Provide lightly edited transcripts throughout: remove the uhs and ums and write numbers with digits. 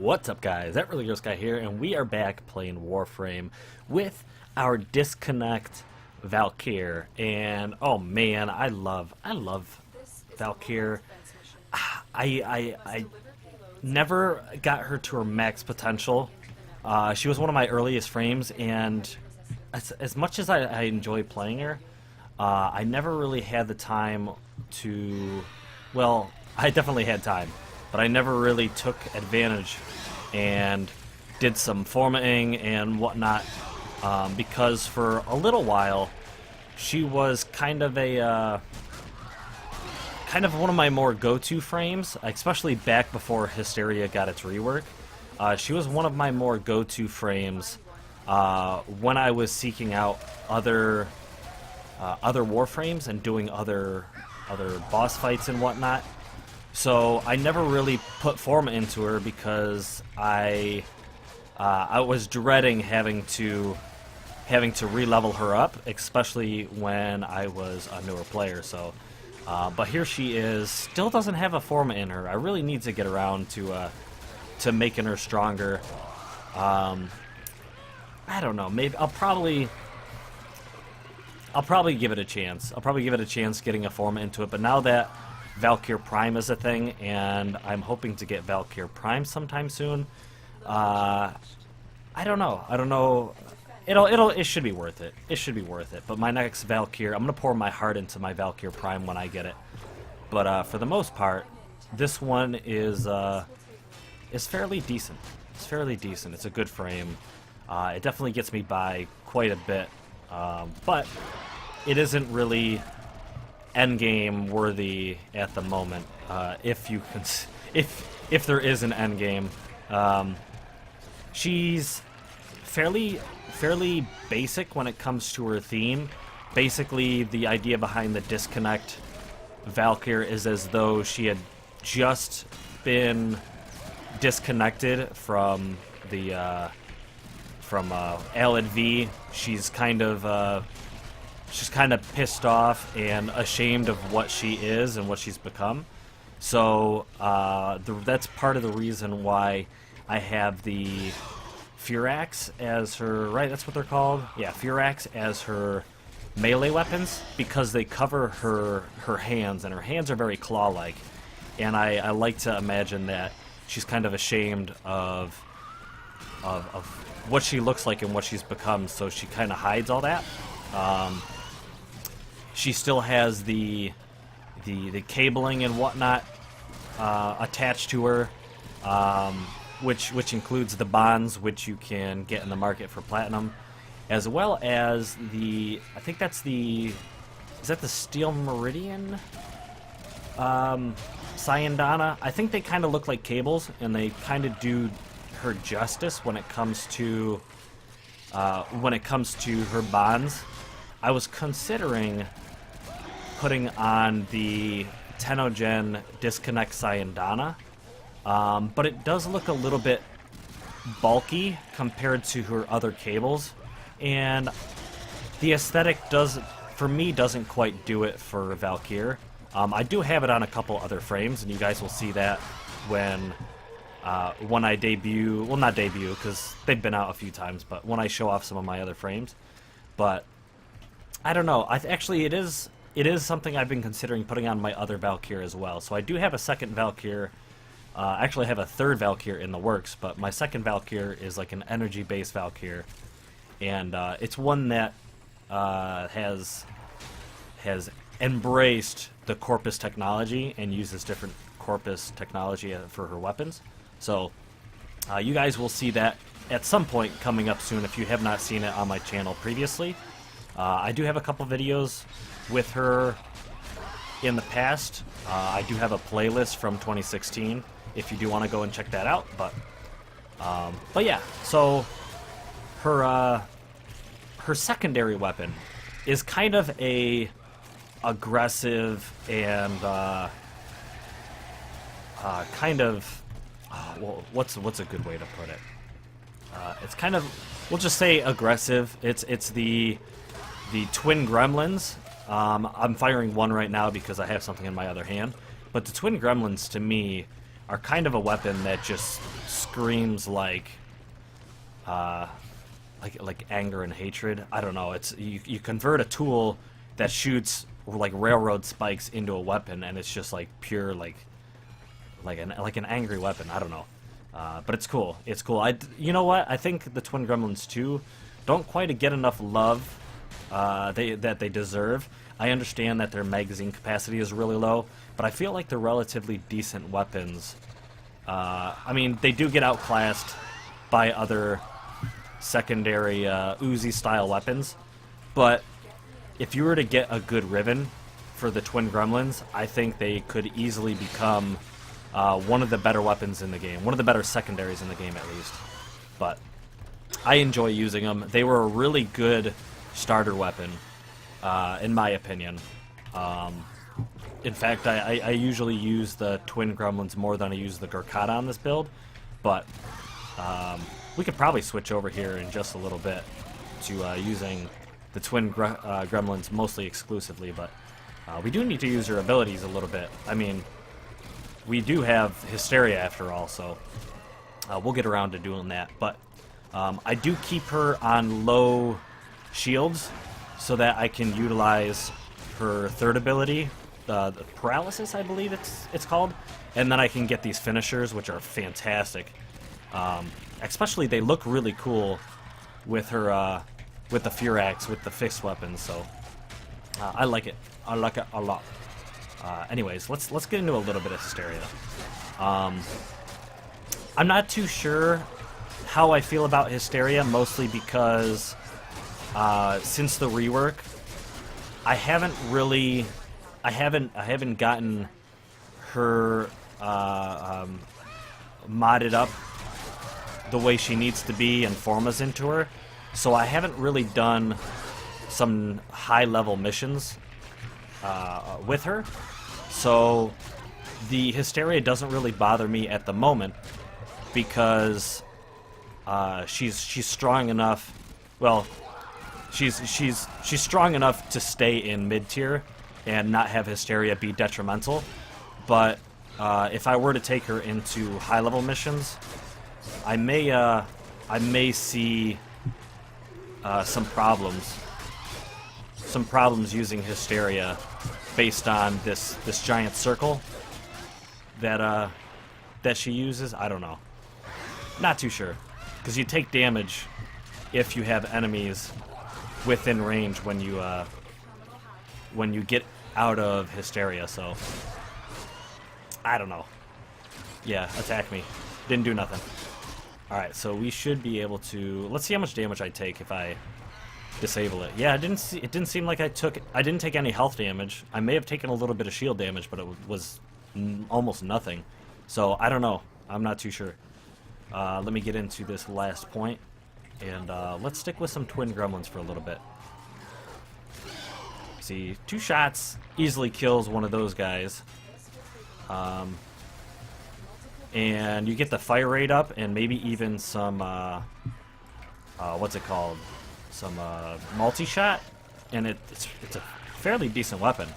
What's up, guys? That Really Gross Guy here, and we are back playing Warframe with our Disconnect Valkyr. And oh man, I love Valkyr. I never got her to her max potential. She was one of my earliest frames, and as much as I enjoy playing her, I never really had the time to. Well, I definitely had time, but I never really took advantage and did some formatting and whatnot, because for a little while she was kind of one of my more go-to frames, especially back before Hysteria got its rework. She was one of my more go-to frames when I was seeking out other Warframes and doing other boss fights and whatnot. So I never really put format into her because I was dreading having to re-level her up, especially when I was a newer player. So, but here she is. Still doesn't have a format in her. I really need to get around to making her stronger. I don't know. Maybe I'll probably give it a chance. I'll probably give it a chance getting a format into it. But now that Valkyr Prime is a thing, and I'm hoping to get Valkyr Prime sometime soon. I don't know. It should be worth it. It should be worth it. But my next Valkyr, I'm gonna pour my heart into my Valkyr Prime when I get it. But for the most part, this one is fairly decent. It's fairly decent. It's a good frame. It definitely gets me by quite a bit, but it isn't really endgame worthy at the moment, if there is an endgame. She's fairly basic when it comes to her theme. Basically, the idea behind the Disconnect Valkyr is as though she had just been disconnected from the Alid V. She's kind of pissed off and ashamed of what she is and what she's become. So that's part of the reason why I have the Furax as her, right, that's what they're called? Yeah, Furax as her melee weapons, because they cover her hands, and her hands are very claw-like. And I like to imagine that she's kind of ashamed of what she looks like and what she's become, so she kind of hides all that. She still has the cabling and whatnot attached to her, which includes the bonds, which you can get in the market for platinum, as well as I think that's is that the Steel Meridian Syandana? I think they kind of look like cables, and they kind of do her justice when it comes to her bonds. I was considering putting on the Tenogen Disconnect Syandana, but it does look a little bit bulky compared to her other cables, and the aesthetic doesn't quite do it for Valkyr. I do have it on a couple other frames, and you guys will see that when I debut. Well, not debut, because they've been out a few times, but when I show off some of my other frames. But I don't know. Actually, it is something I've been considering putting on my other Valkyr as well. So I do have a second Valkyr. Actually, I have a third Valkyr in the works, but my second Valkyr is like an energy-based Valkyr, and it's one that has embraced the Corpus technology and uses different Corpus technology for her weapons. So you guys will see that at some point coming up soon if you have not seen it on my channel previously. I do have a couple videos with her in the past. I do have a playlist from 2016 if you do want to go and check that out. But yeah, so her secondary weapon is kind of a aggressive and well, what's a good way to put it? It's kind of, we'll just say aggressive. It's the Twin Gremlins. I'm firing one right now because I have something in my other hand. But the Twin Gremlins, to me, are kind of a weapon that just screams like anger and hatred. I don't know. It's you convert a tool that shoots like railroad spikes into a weapon, and it's just like pure like an angry weapon. I don't know. But it's cool. It's cool. You know what? I think the Twin Gremlins 2 don't quite get enough love that they deserve. I understand that their magazine capacity is really low, but I feel like they're relatively decent weapons. I mean, they do get outclassed by other secondary Uzi-style weapons, but if you were to get a good ribbon for the Twin Gremlins, I think they could easily become one of the better weapons in the game, one of the better secondaries in the game at least. But I enjoy using them. They were a really good starter weapon, in my opinion. In fact, I usually use the Twin Gremlins more than I use the Gorkata on this build, but we could probably switch over here in just a little bit to using the Twin Gremlins mostly exclusively, but we do need to use her abilities a little bit. I mean, we do have Hysteria after all, so we'll get around to doing that. But I do keep her on low shields so that I can utilize her third ability, the Paralysis, I believe it's called, and then I can get these finishers, which are fantastic. Especially they look really cool with her with the Furax, with the fixed weapons. So I like it. I like it a lot. Anyways, let's get into a little bit of Hysteria. I'm not too sure how I feel about Hysteria, mostly because since the rework, I haven't gotten her modded up the way she needs to be and formas into her, so I haven't really done some high-level missions with her. So the Hysteria doesn't really bother me at the moment because she's strong enough. Well, she's strong enough to stay in mid tier and not have Hysteria be detrimental. But if I were to take her into high-level missions, I may see some problems using Hysteria based on this giant circle that she uses. I don't know. Not too sure, because you take damage if you have enemies within range when you get out of Hysteria. So I don't know. Yeah, attack me. Didn't do nothing. All right, so we should be able to. Let's see how much damage I take if I disable it. Yeah, it didn't seem like I didn't take any health damage. I may have taken a little bit of shield damage, but it was almost nothing. So I don't know. I'm not too sure. Let me get into this last point, and let's stick with some Twin Gremlins for a little bit. See, 2 shots easily kills one of those guys. And you get the fire rate up, and maybe even some what's it called? Some multi-shot, and it's a fairly decent weapon.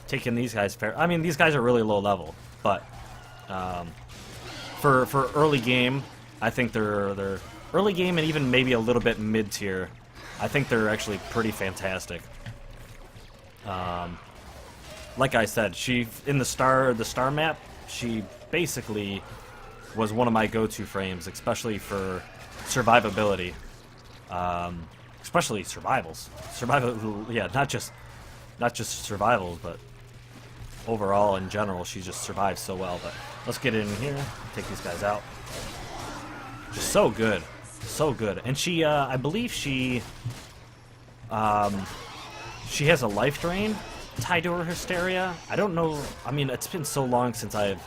Taking these guys I mean, these guys are really low level, but for early game, I think they're early game and even maybe a little bit mid tier. I think they're actually pretty fantastic. Like I said, she in the star map, she basically was one of my go-to frames, especially for survivability. Especially survivals. Yeah, not just survivals, but overall in general, she just survives so well. But let's get in here, take these guys out. Just so good, and she, I believe she has a life drain tied to her Hysteria. I don't know. I mean, it's been so long since I've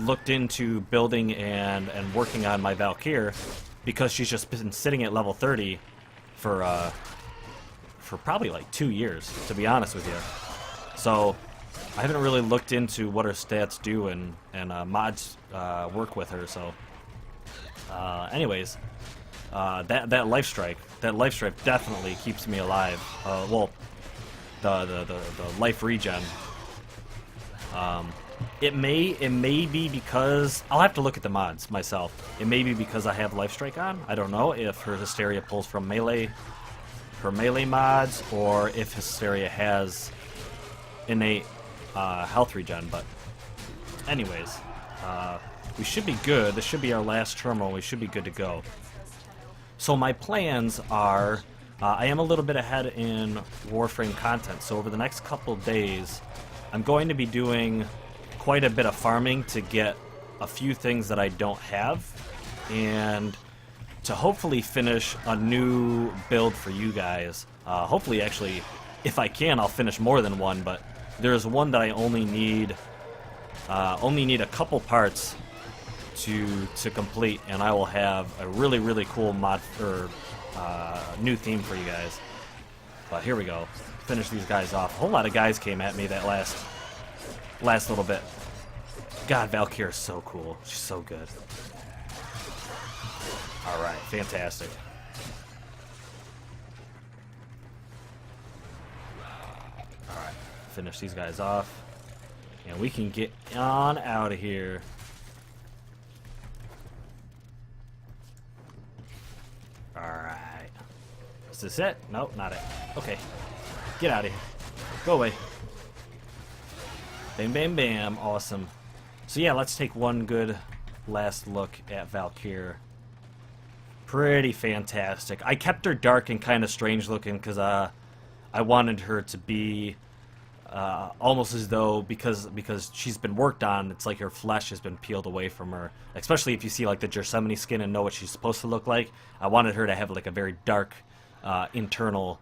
looked into building and working on my Valkyr, because she's just been sitting at level 30 for probably like 2 years, to be honest with you. So I haven't really looked into what her stats do and mods work with her. So anyways, that life strike definitely keeps me alive. Well, the life regen. It may be because I'll have to look at the mods myself. It may be because I have Life Strike on. I don't know if her Hysteria pulls from melee, her melee mods, or if Hysteria has innate health regen. But anyways, we should be good. This should be our last terminal. We should be good to go. So my plans are, I am a little bit ahead in Warframe content. So over the next couple days, I'm going to be doing quite a bit of farming to get a few things that I don't have, and to hopefully finish a new build for you guys. Hopefully, actually, if I can, I'll finish more than one, but there's one that I only need a couple parts to complete, and I will have a really, really cool mod or new theme for you guys. But here we go. Finish these guys off. A whole lot of guys came at me that last little bit. God, Valkyr is so cool. She's so good. Alright, fantastic. Alright, finish these guys off. And we can get on out of here. Alright. Is this it? Nope, not it. Okay. Get out of here. Go away. Bam, bam, bam. Awesome. So yeah, let's take one good last look at Valkyr. Pretty fantastic. I kept her dark and kind of strange looking because I wanted her to be almost as though, because she's been worked on, it's like her flesh has been peeled away from her. Especially if you see like the Gethsemane skin and know what she's supposed to look like. I wanted her to have like a very dark internal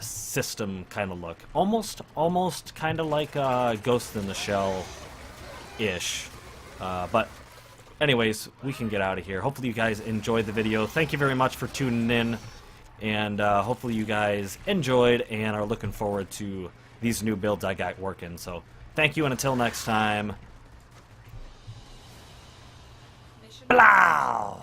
system kind of look. Almost kind of like Ghost in the Shell ish. But anyways, we can get out of here. Hopefully you guys enjoyed the video. Thank you very much for tuning in, and hopefully you guys enjoyed and are looking forward to these new builds I got working. So thank you, and until next time, blow.